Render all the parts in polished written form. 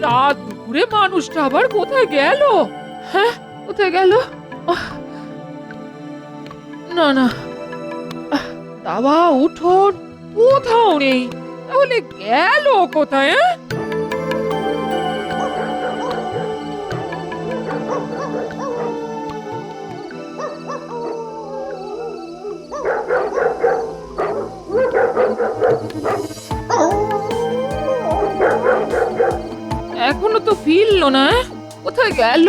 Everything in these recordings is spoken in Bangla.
রাত দুপুরে মানুষটা আবার কোথায় গেল? হ্যাঁ, কোথায় গেল? না না, দাওয়া উঠোন কোথাও নেই, তাহলে গেল কোথায়? এখনো তো ফিরলো না, কোথায় গেল?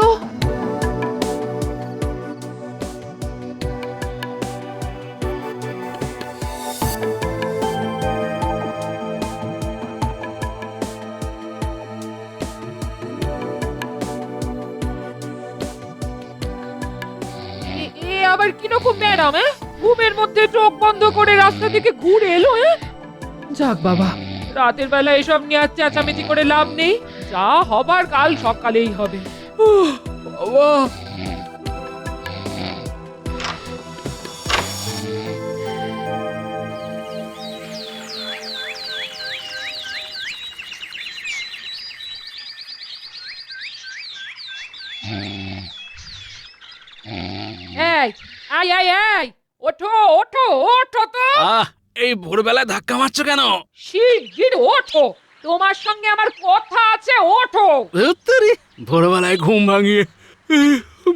আবার কিরকম ম্যাডাম? ঘুমের মধ্যে চোখ বন্ধ করে রাস্তা থেকে ঘুরে এলো। যাক বাবা, রাতের বেলা এসব নিয়ে আর চেঁচামেচি করে লাভ নেই, যা হবার কাল সকালেই হবে। বাবা, এই আয় আয় আয়, ওঠো ওঠো ওঠো তো। এই ভোরবেলায় ধাক্কা মারছো কেন? শিগগির ওঠো, তোমার সঙ্গে আমার কথা আছে, ওঠো। ধুত্তেরি, ভোরবেলায় ঘুম ভাঙিয়ে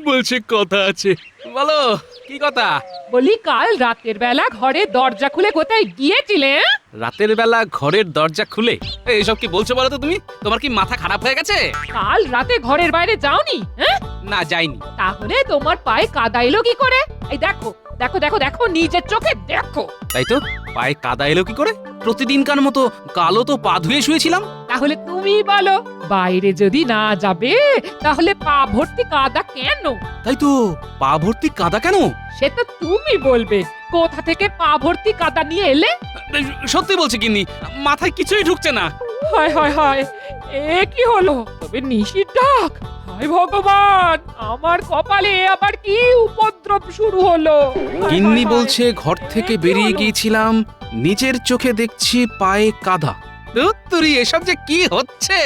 বলছে কথা আছে। বলো কি কথা? বলি, কাল রাতের বেলা ঘরে দরজা খুলে কোথায় গিয়েছিলে? রাতের বেলা ঘরের দরজা খুলে এইসব কি বলছো বলো তো তুমি? তোমার কি মাথা খারাপ হয়ে গেছে? কাল রাতে ঘরের বাইরে যাওনি? না, যাইনি। তাহলে তোমার পায়ে কাদা এলো কি করে? এই দেখো দেখো দেখো দেখো, নিজের চোখে দেখো। তাই তো, পায়ে কাদা এলো কি করে? প্রতিদিনকার মতো কালও তো পা ধুয়ে শুয়েছিলাম। তাহলে তুমি বলো, বাইরে যদি না যাবে তাহলে পা ভর্তি কাদা কেন? তাই তো, পা ভর্তি কাদা কেন? সে তো তুমি বলবে। কোথা থেকে পা ভর্তি কাদা নিয়ে এলে? সত্যি বলছি গিন্নি, মাথায় কিছুই ঢুকছে না। হায় হায় হায়, এ কি হলো? তবে নিশির ডাক! হায় ভগবান, আমার কপালে আবার কি উপদ্রব শুরু হলো? হায় গিন্নি হায় হায়। বলছে ঘর থেকে বেরিয়ে গিয়েছিলাম, নিজের চোখে দেখছি পায়ে কাদা। ধুত্তুরি, এসব যে কি হচ্ছে!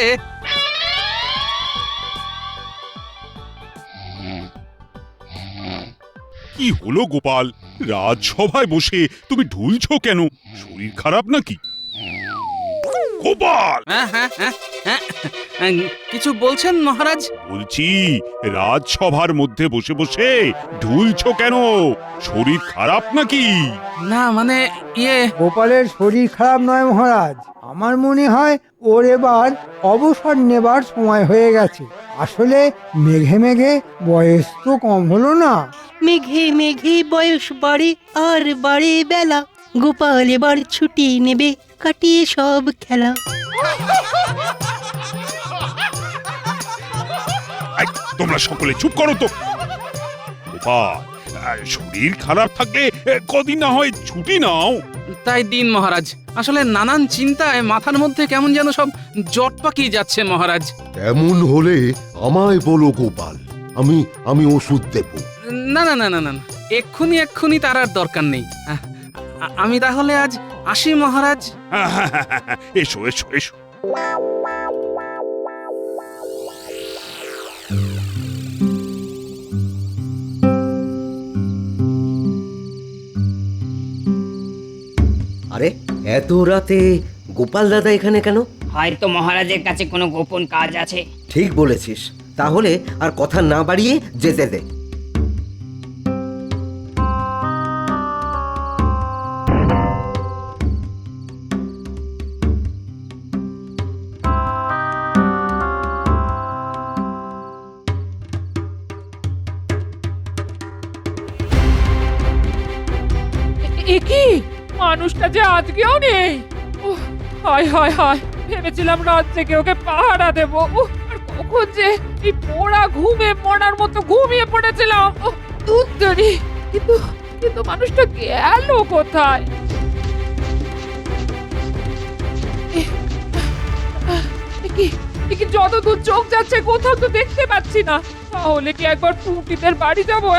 কি হলো গোপাল? রাজসভায় বসে তুমি ঢুলছো কেন? শরীর খারাপ নাকি? গোপাল, হ্যাঁ হ্যাঁ হ্যাঁ হ্যাঁ, কিছু বলছেন মহারাজ? বলছি, রাজসভার মধ্যে বসে বসে ঢুলছো কেন? শরীর খারাপ নাকি? না মানে গোপালের শরীর খারাপ নয় মহারাজ, আমার মনে হয় ওর এবার অবসর নেবার সময় হয়ে গেছে। আসলে মেঘে মেঘে বয়স তো কম হলো না। মেঘে মেঘে বয়স বাড়ে আর বাড়ে বেলা, গোপাল এবার ছুটি নেবে, কাটিয়ে সব খেলা। এই, তোমরা সকলে চুপ করো তো। গোপাল, শরীর খারাপ থাকলে কদিন না হয় ছুটি নাও। তাই দিন মহারাজ, আসলে নানান চিন্তায় মাথার মধ্যে কেমন যেন সব জট পাকিয়ে যাচ্ছে মহারাজ। এমন হলে আমায় বলো গোপাল, আমি ওষুধ দেব। না না না না না, এক্ষুনি তার আর দরকার নেই। আমি তাহলে আজ আসি মহারাজ। এসো এসো এসো। আরে এত রাতে গোপাল দাদা এখানে কেন? হয়তো মহারাজের কাছে কোনো গোপন কাজ আছে। ঠিক বলেছিস, তাহলে আর কথা না বাড়িয়ে যেতে দে। এ কি, মানুষটা যে আজকেও নেই! উহ, হায় হায় হায়, ভেবেছিলাম রাত থেকে ওকে পাহারা দেবো। আর কখন যে এই পোড়া ঘুমে মরার মতো ঘুমিয়ে পড়েছিলাম। ধুত্তেরি, কিন্তু কিন্তু মানুষটা গেল কোথায়? কি যতদূর চোখ যাচ্ছে কোথাও তো দেখতে পাচ্ছি না। তাহলে কি একবার পুটিদের বাড়ি যাবো?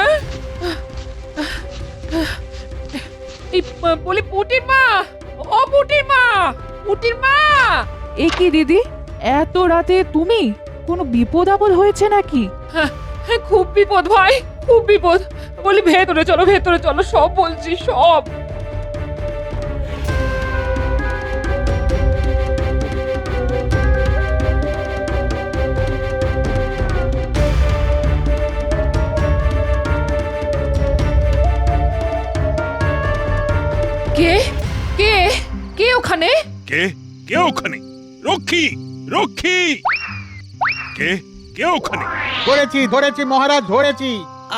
এই বলি, পুটির মা, ও পুটির মা, পুটির মা! এ কি দিদি, এত রাতে তুমি কোনো বিপদ আপদ হয়েছে নাকি? হ্যাঁ, খুব বিপদ ভাই, খুব বিপদ। বলি ভেতরে চলো, ভেতরে চলো, সব বলছি সব। কে কে কে ওখানে? কে কে ওখানে? রক্ষী, রক্ষী! কে কে ওখানে? ধরেছি ধরেছি মহারাজ, ধরেছি।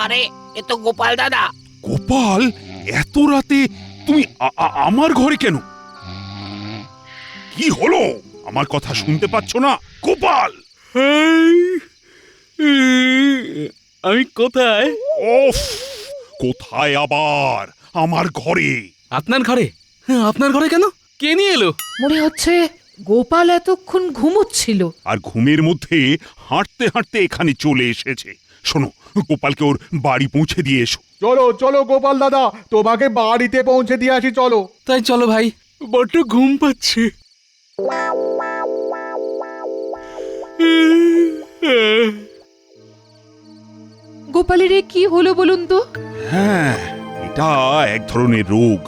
আরে এ তো গোপাল দাদা। গোপাল, এত রাতে তুমি আমার ঘরে কেন? কি হলো? আমার কথা শুনতে পাচ্ছ না? গোপাল! আমি কোথায়? ওফ! কোথায় আবার? আমার ঘরে। আপনার ঘরে? আপনার ঘরে কেন? কে নিয়ে এলো? মনে হচ্ছে গোপাল এতক্ষণ ঘুমোচ্ছিল। আর ঘুমের মধ্যে হাঁটতে হাঁটতে এখানে চলে এসেছে। শোনো, গোপালকে ওর বাড়ি পৌঁছে দিয়ে এসো। চলো চলো গোপাল দাদা, তোমাকে বাড়িতে পৌঁছে দিয়ে আসি, চলো। তাই চলো ভাই, বড্ড ঘুম পাচ্ছে। গোপালের এ কি হলো বলুন তো? হ্যাঁ, এটা এক ধরনের রোগ,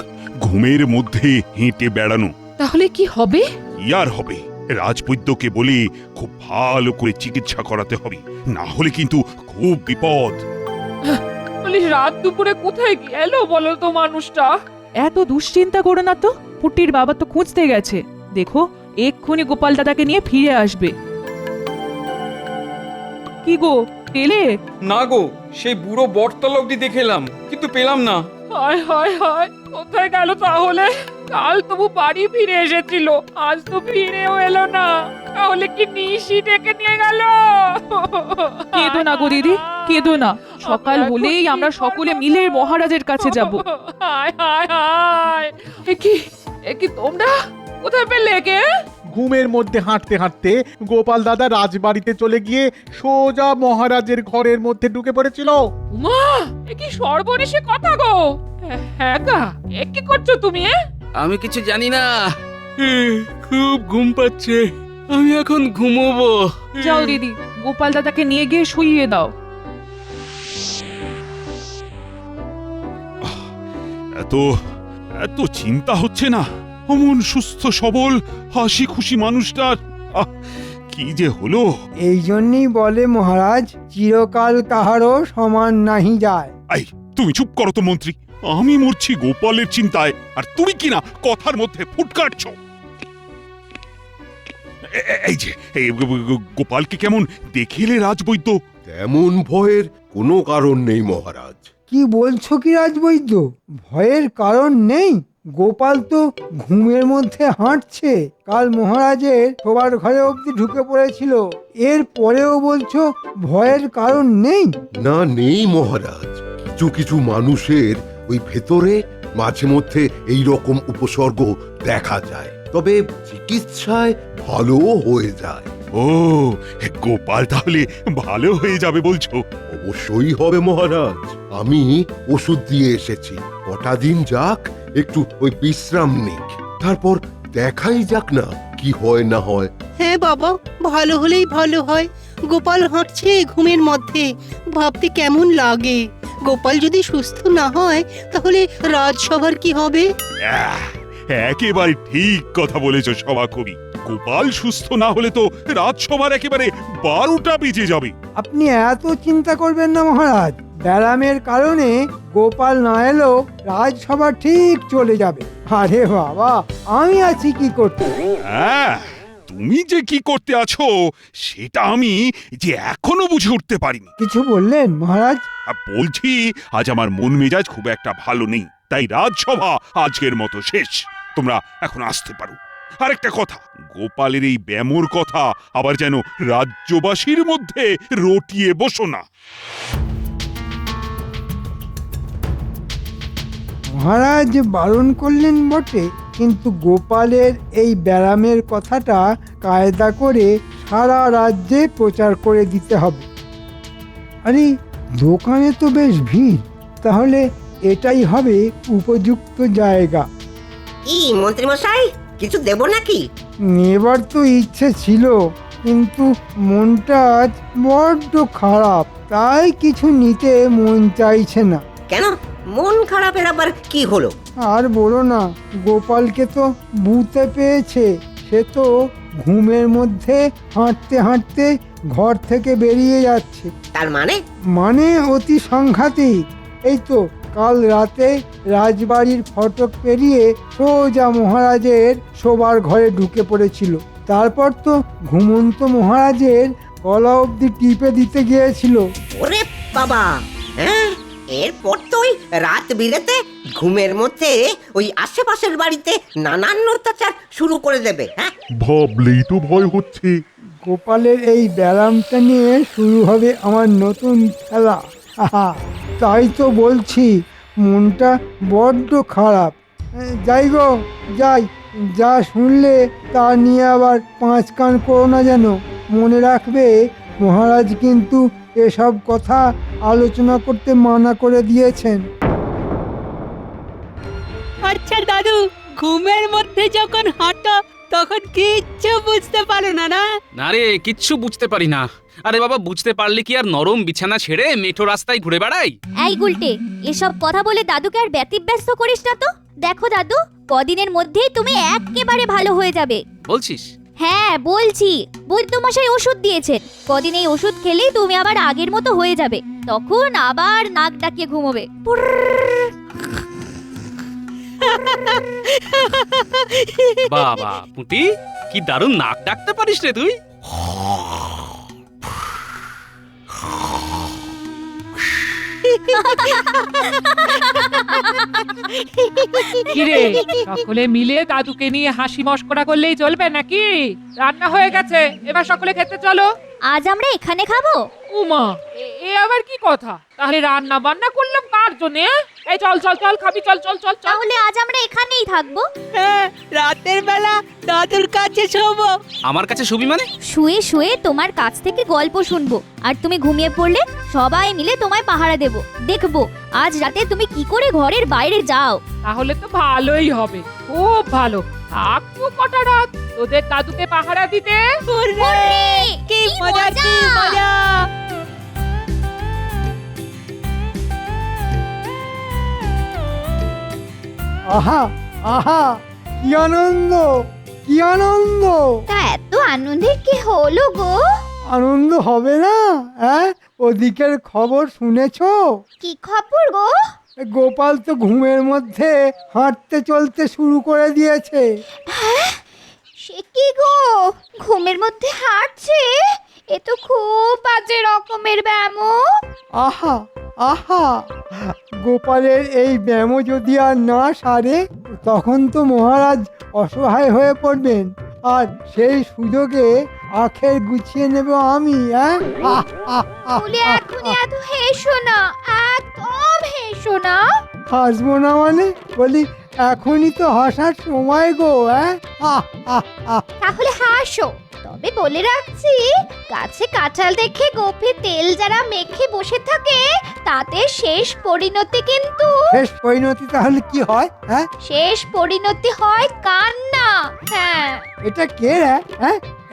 ঘুমের মধ্যে হেঁটে বেড়ানো। তাহলে কি হবে? কি আর হবে, রাজবৈদ্যকে বলে খুব ভালো করে চিকিৎসা করাতে হবে, না হলে কিন্তু খুব বিপদ। বলি রাত দুপুরে কোথায় গেল বলো তো মানুষটা? এত দুশ্চিন্তা করো না তো, পুটির বাবা তো খুঁজতে গেছে। দেখো এক্ষুনি গোপাল দাদাকে নিয়ে ফিরে আসবে। কি গো, পেলে? না গো, সেই বুড়ো বটতলা অব্দি দেখেলাম, কিন্তু পেলাম না। হায় হায় হায়, কোথায় গেল তাহলে? কাল তবু বাড়ি ফিরে এসেছিল, আজ তো ফিরেও এলো না। তাহলে কি নিশি ডেকে নিয়ে গেল? কেঁদো না গো দিদি, কেঁদো না। সকাল হলেই আমরা সকলে মিলে মহারাজের কাছে যাব। হায় হায় হায়, এ কি তোমরা কোথায় পেলে কে? ঘুমের মধ্যে হাঁটতে হাঁটতে গোপাল দাদা রাজবাড়িতে চলে গিয়ে সোজা মহারাজের ঘরের মধ্যে ঢুকে পড়েছিল। মা, এ কি সর্বনেশে কথা গো? হ্যাঁ গা, এ কি করছো তুমি? আমি কিছু জানি না, খুব ঘুম পাচ্ছে, আমি এখন ঘুমোবো। যাও দিদি, গোপাল দাদাকে নিয়ে গিয়ে শুইয়ে দাও। এত এত চিন্তা হচ্ছে না? অমন সুস্থ সবল হাসি খুশি মানুষটার কি যে হলো! এই জন্যই বলে মহারাজ, চিরকাল কাহারও সমান নাহি যায়। এই, তুমি চুপ করো তো মন্ত্রী। আমি মরছি গোপালের চিন্তায়, আর তুমি কিনা কথার মধ্যে ফুট কাটছো। এই যে গোপালকে কেমন দেখেলে রাজবৈদ্য? তেমন ভয়ের কোনো কারণ নেই মহারাজ। কি বলছো কি রাজবৈদ্য? ভয়ের কারণ নেই? গোপাল তো ঘুমের মধ্যে হাঁটছে, কাল মহারাজের শোবার ঘরে অবধি ঢুকে পড়েছিল, এর পরেও বলছো ভয়ের কারণ নেই? না, নেই মহারাজ। কিছু কিছু মানুষের ওই ভেতরে মাঝে মধ্যে এই রকম উপসর্গ দেখা যায়, তবে চিকিৎসায় ভালোও হয়ে যায়। ও, গোপাল তাহলে ভালো হয়ে যাবে বলছো? অবশ্যই হবে মহারাজ। আমি ওষুধ দিয়ে এসেছি, কটা দিন যাক, একটু ওই বিশ্রাম নিক, তারপর দেখাই যাক না কি হয় না হয়। হ্যাঁ বাবা, ভালো হলেই ভালো হয়। গোপাল হাঁটছে ঘুমের মধ্যে, ভাবতে কেমন লাগে। গোপাল যদি সুস্থ না হয় তাহলে রাজসভার কি হবে? একেবারে ঠিক কথা বলেছো সভাকবি। গোপাল সুস্থ না হলে তো রাজসভার একেবারে 12টা বেজে যাবে। আপনি এত চিন্তা করবেন না মহারাজ, ব্যারামের কারণে গোপাল না এলেও রাজসভা ঠিক চলে যাবে। আরে বাবা, আমি আছি কি করতে? হ্যাঁ, তুমি যে কি করতে আছো সেটা আমি যে এখনো বুঝে উঠতে পারিনি। কিছু বললেন মহারাজ? বলছি, আজ আমার মন মেজাজ খুব একটা ভালো নেই, তাই রাজসভা আজকের মতো শেষ। তোমরা এখন আসতে পারো। আরেকটা কথা, গোপালের এই ব্যামোর কথা আবার যেন রাজ্যবাসীর মধ্যে রটিয়ে বসো না। মহারাজ বারণ করলেন বটে, কিন্তু গোপালের এই ব্যারামের কথাটা কায়দা করে সারা রাজ্যে প্রচার করে দিতে হবে। আরে দোকানে তো বেশ ভিড়, তাহলে এটাই হবে উপযুক্ত জায়গা। কি মন্ত্রী মশাই, কিছু দেব নাকি? নেবার তো ইচ্ছে ছিল, কিন্তু মনটা আজ বড্ড খারাপ, তাই কিছু নিতে মন চাইছে না। কেন মন খারাপের আবার কি হলো? আর বলো না, গোপালকে তো বুতে পেয়েছে। সে তো ঘুমের মধ্যে হাঁটতে হাঁটতে ঘর থেকে বেরিয়ে যাচ্ছে। তার মানে? মানে অতি সাংঘাতিক। এই তো কাল রাতে রাজবাড়ির ফটক পেরিয়ে সোজা মহারাজের শোবার ঘরে ঢুকে পড়েছিল। তারপর তো ঘুমন্ত মহারাজের গলা অবধি টিপে দিতে গিয়েছিল। ওরে বাবা, হ্যাঁ, এরপর তো ওই রাত বিরেতে ঘুমের মধ্যে ওই আশেপাশের বাড়িতে নানান অত্যাচার শুরু করে দেবে। হ্যাঁ, ভাবলেই তো ভয় হচ্ছে। গোপালের এই ব্যায়ামটা নিয়ে শুরু হবে আমার নতুন খেলা। আহা, তাই তো বলছি মনটা বড্ড খারাপ। যাই গো যাই, যা শুনলে তা নিয়ে আবার পাঁচ কান করো না যেন। মনে রাখবে মহারাজ কিন্তু এসব কথা আলোচনা করতে মানা করে দিয়েছেন। আচ্ছা দাদু, ঘুমের মধ্যে যখন হাঁটো তখন কিচ্ছু বুঝতে পারো না, না? না রে, কিচ্ছু বুঝতে পারি না। আরে বাবা, বুঝতে পারলে কি আর নরম বিছানা ছেড়ে মেঠো রাস্তায় ঘুরে বেড়াই? এই গুলটে, এসব কথা বলে দাদুকে আর ব্যতিব্যস্ত করিস না তো। দেখো দাদু, কদিনের মধ্যেই তুমি একেবারে ভালো হয়ে যাবে। বলছিস? হ্যাঁ বলছি, বৈদ্যমশাই ওষুধ দিয়েছেন। কদিন এই ওষুধ খেলেই তুমি আবার আগের মতো হয়ে যাবে। তখন আবার নাক ডাকিয়ে ঘুমোবে। বাবা পুঁটি, কি দারুণ নাক ডাকতে পারিস রে তুই। কিরে, সকলে মিলে দাদুকে নিয়ে হাসি মশকরা করলেই চলবে নাকি? রান্না হয়ে গেছে, এবার সকলে খেতে চলো। আজ আমরা এখানে খাবো? উমা, এ আবার কি কথা? তাহলে রান্না বান্না করলাম কার জন্য? এই চল চল চল, খাবি, চল চল চল চল। তাহলে আজ আমরা এখানেই থাকবো। হ্যাঁ, রাতের বেলা দাদুর কাছে শোবো। আমার কাছে শুবি মানে? শুয়ে শুয়ে তোমার কাছ থেকে গল্প শুনবো, আর তুমি ঘুমিয়ে পড়লে সবাই মিলে তোমায় পাহারা দেবো। দেখবো আজ রাতে তুমি কি করে ঘরের বাইরে যাও। তাহলে তো ভালোই হবে, খুব ভালো। থাকবো কটা রাত তোদের দাদুকে পাহারা দিতে। কি মজা, কি মজা! আহা আহা, কি আনন্দ, কি আনন্দ! তা এত আনন্দের কি হলো গো? আনন্দ হবে না? ওদিকের খবর শুনেছো? কি খবর গো? গোপাল তো ঘুমের মধ্যে হাঁটতে চলতে শুরু করে দিয়েছে। সে কি গো, ঘুমের মধ্যে হাঁটছে? এ তো খুব বাজে রকমের ব্যায়াম। আহা আহা, গোপালের এই ব্যায়াম যদি আর না সারে তখন তো মহারাজ অসহায় হয়ে পড়বেন, আর সেই সুযোগে আখের গুছিয়ে নেব আমি। বলে এখনই এত হেসো না, একদম হেসো না। হাসবো না মানে? বলি এখনই তো হাসার সময় গো। তাহলে হাসো, তবে বলে রাখছি, গাছে কাঁঠাল দেখে গোফে তেল যারা মেখে বসে থাকে তাদের শেষ পরিণতি কিন্তু। শেষ পরিণতি তাহলে কি হয়? শেষ পরিণতি হয় কান্না। হ্যাঁ। এটা কে রে?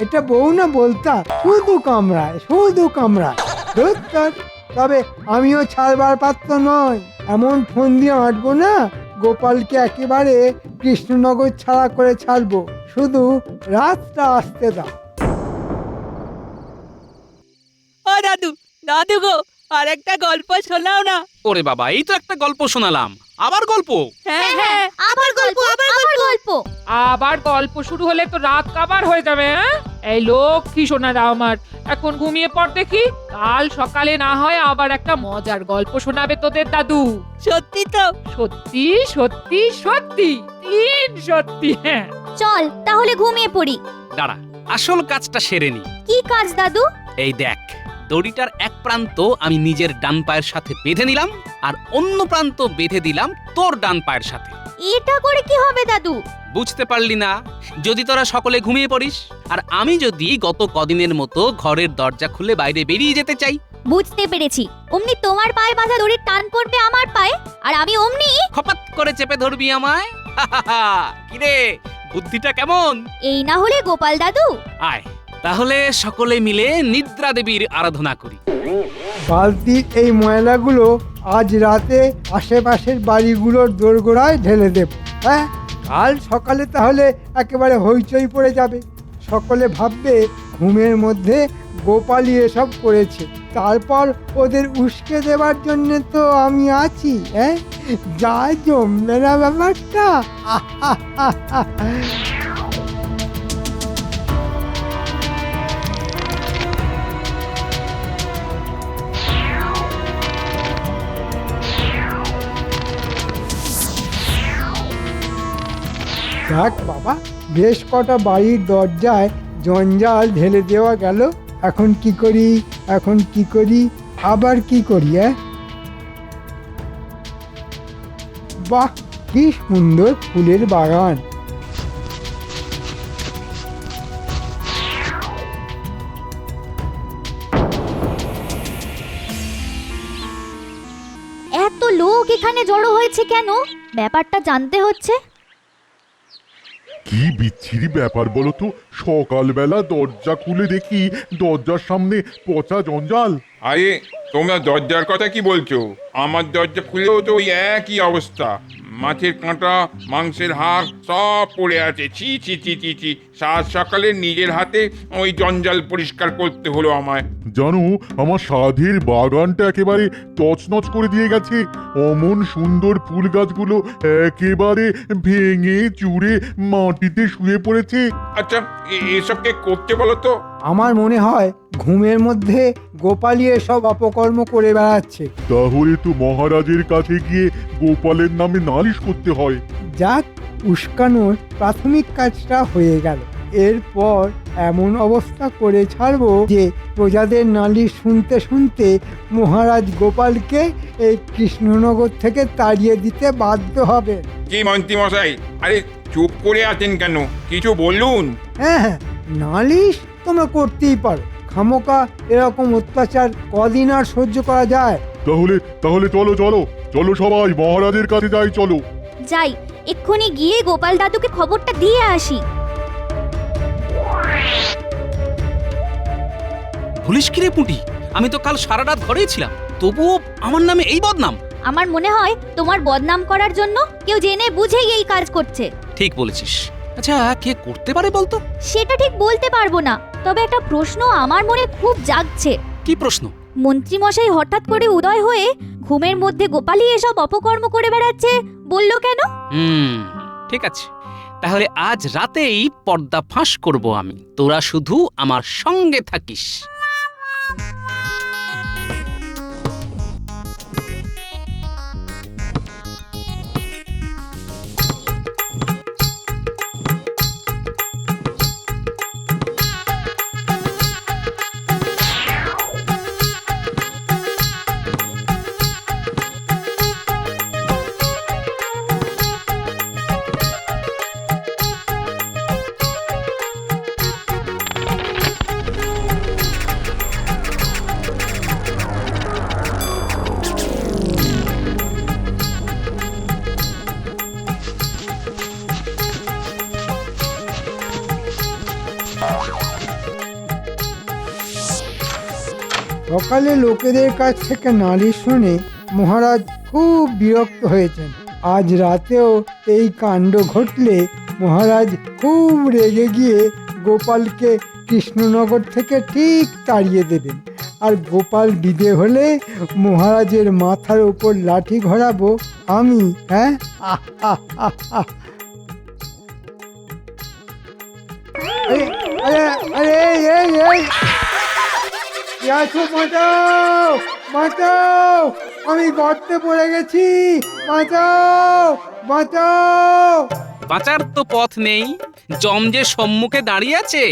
এটা বউ না বলতা? শুধু কামড়ায়, শুধু কামড়ায়। তবে আমিও ছাড়বার পাত্র নয়। এমন ফোন দিয়ে আঁটবো না, গোপালকে একেবারে কৃষ্ণনগর ছাড়া করে ছাড়বো। শুধু রাতটা আসতে দাও। ও দাদু, দাদু গো, আর একটা গল্প শোনাও না। ওরে বাবা, এই তো একটা গল্প শোনালাম, আবার গল্প? হ্যাঁ হ্যাঁ, আবার গল্প, আবার গল্প। আবার গল্প শুরু হলে তো রাত কাবার হয়ে যাবে। এই লক্ষ্মী সোনারা আমার, এখন ঘুমিয়ে পড় দেখি। কাল সকালে না হয় আবার একটা মজার গল্প শোনাবে তোদের দাদু। সত্যি তো? সত্যি সত্যি সত্যি, তিন সত্যি। হ্যাঁ চল তাহলে ঘুমিয়ে পড়ি। দাঁড়া, আসল কাজটা সেরে নি। কি কাজ দাদু? এই দেখ, দড়িটার এক প্রান্ত আমি নিজের ডান পায়ের সাথে বেঁধে নিলাম, আর অন্য প্রান্ত বেঁধে দিলাম তোর ডান পায়ের সাথে। এটা করে কি হবে দাদু? বুঝতে পারলি না? যদি তোরা সকলে ঘুমিয়ে পড়িস, আর আমি যদি গত কদিনের মতো ঘরের দরজা খুলে বাইরে বেরিয়ে যেতে চাই। বুঝতে পেরেছি, অমনি তোমার পায়ে বাঁধা দড়ির টান পড়বে আমার পায়ে, আর আমি অমনি খপাত করে চেপে ধরবি আমায়। কিরে, বুদ্ধিটা কেমন? এই না হলে গোপাল দাদু। আয়, তাহলে সকলে মিলে নিদ্রা দেবীর আরাধনা করি। বালতির এই ময়লাগুলো আজ রাতে আশেপাশের বাড়িগুলোর দোরগোড়ায় ঢেলে দেব। হ্যাঁ, কাল সকালে তাহলে একেবারে হইচই পড়ে যাবে। সকলে ভাববে ঘুমের মধ্যে গোপালই এসব করেছে। তারপর ওদের উস্কে দেবার জন্য তো আমি আছি। হ্যাঁ, যা জমবে না ব্যাপারটা। যাক বাবা, বেশ কটা বাড়ির দরজায় জঞ্জাল ঢেলে দেওয়া গেল। এখন কি করি, এখন কি করি, আবার কি করি? বাহ, কি সুন্দর ফুলের বাগান। এত লোক এখানে জড়ো হয়েছে কেন? ব্যাপারটা জানতে হচ্ছে। কি বিচ্ছিরি ব্যাপার বলো তো, সকালবেলা দরজা খুলে দেখি দরজার সামনে পচা জঞ্জাল। আরে তোমরা দরজার কথা কি বলছো? আমার দরজা খুলেও তো ওই একই অবস্থা। মাছের কাঁটা, মাংসের হাড় সব পড়ে আছে। ছি ছি ছি ছি ছি, সাত সকালে নিজের হাতে ওই জঞ্জাল পরিষ্কার করতে হলো আমায়। জানো, আমার সাধের বাগানটা একেবারে তছনছ করে দিয়ে গেছে। অমন সুন্দর ফুল গাছগুলো একেবারে ভেঙে চুরে মাটিতে শুয়ে পড়েছে। আচ্ছা, এসব কে করতে বলো তো? আমার মনে হয় ঘুমের মধ্যে গোপালই এসব অপকর্ম করে বেড়াচ্ছে। তাহলে তো মহারাজের কাছে গিয়ে গোপালের নামে নালিশ করতে হয়। যাক, উস্কানোর প্রাথমিক কাজটা হয়ে গেল। এরপর এমন অবস্থা করে ছাড়বো যে প্রজাদের নালিশ শুনতে শুনতে মহারাজ গোপালকে এই কৃষ্ণনগর থেকে তাড়িয়ে দিতে বাধ্য হবে। কি মন্ত্রী মশাই, আরে চুপ করে আছেন কেন? কিছু বলুন। হ্যাঁ হ্যাঁ, নালিশ তোমরা করতেই পারো। খামোকা এরকম অত্যাচার কদিন আর সহ্য করা যায়? তাহলে চলো চলো চলো, সবাই মহারাজের কাছে যাই, চলো। যাই, এক্ষুনি গিয়ে গোপাল দাদুকে খবরটা দিয়ে আসি। ভুলিস কি রে পুঁটি, আমি তো কাল সারা রাত ঘরেই ছিলাম, তবুও আমার নামে এই বদনাম। আমার মনে হয় তোমার বদনাম করার জন্য কেউ জেনে বুঝেই এই কাজ করছে। ঠিক বলেছিস। আচ্ছা, কে করতে পারে বলতো? সেটা ঠিক বলতে পারবো না, তবে একটা প্রশ্ন আমার মনে খুব জাগছে। কি প্রশ্ন? মন্ত্রী মশাই হঠাৎ করে উদয় হয়ে ঘুমের মধ্যে গোপালই এসব অপকর্ম করে বেড়াচ্ছে বললো কেন? ঠিক আছে, তাহলে আজ রাতেই পর্দা ফাঁস করব আমি। তোরা শুধু আমার সঙ্গে থাকিস। সকালে লোকেদের কাছ থেকে নালিশ শুনে মহারাজ খুব বিরক্ত হয়েছেন। আজ রাতেও এই কাণ্ড ঘটলে মহারাজ খুব রেগে গিয়ে গোপালকে কৃষ্ণনগর থেকে ঠিক তাড়িয়ে দেবেন। আর গোপাল বিদে হলে মহারাজের মাথার উপর লাঠি ঘোরাবো আমি। হ্যাঁ, বাঁচাও বাঁচাও, আমি গর্তে পড়ে গেছি, বাঁচাও বাঁচাও। বাঁচার তো পথ নেই, জম যে সম্মুখে দাঁড়িয়ে আছে।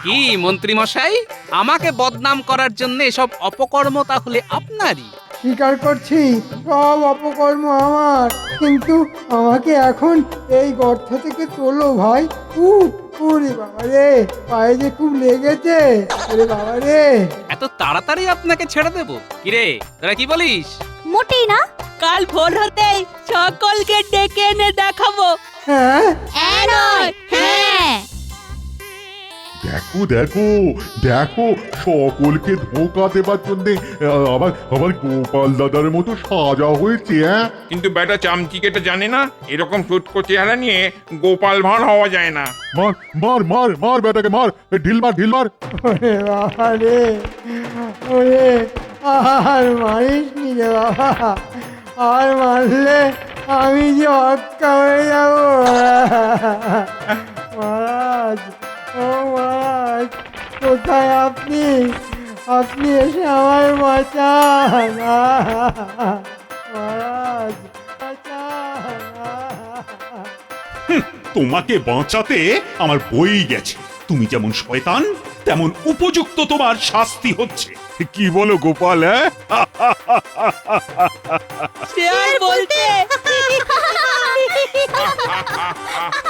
কি মন্ত্রী মশাই, আমাকে বদনাম করার জন্য এসব অপকর্ম তাহলে আপনারই? স্বীকার করছি, সব অপকর্ম আমার, কিন্তু আমাকে এখন এই গর্ত থেকে তোলো ভাই। ওরে বাবা রে, পায়ে যে খুব লেগেছে। ওরে বাবা রে, এত তাড়াতাড়ি আপনাকে ছেড়ে দেব? কিরে, তোরা কি বলিস? মোটেই না, কাল ভোর হতেই সকলকে ডেকে এনে দেখাবো। হ্যাঁ নয় হ্যাঁ। দেখো দেখো দেখো, সকলকে ধোঁকা দেবার জন্য আবার আবার গোপাল দাদার মতো সাজা হয়েছে। হ্যাঁ, কিন্তু বেটা চামচিকেটা জানে না এরকম সুটকো চেহারা নিয়ে গোপাল ভাঁড় হওয়া যায় না। মার মার মার মার বেটাকে মার, ঢিল মার ঢিল মার। ওরে বাবা রে, ওরে আর মারিস নি রে বাবা, আর মারলে আমি যে অক্কা হয়ে যাব। মহারাজ, ও মহারাজ, কোথায় আপনি? আপনি এসে আমার বাঁচান মহারাজ, বাঁচান। তোমাকে বাঁচাতে আমার বই গেছে। তুমি যেমন শয়তান, তেমন উপযুক্ত তোমার শাস্তি হচ্ছে। কি বলো গোপাল? হ্যাঁ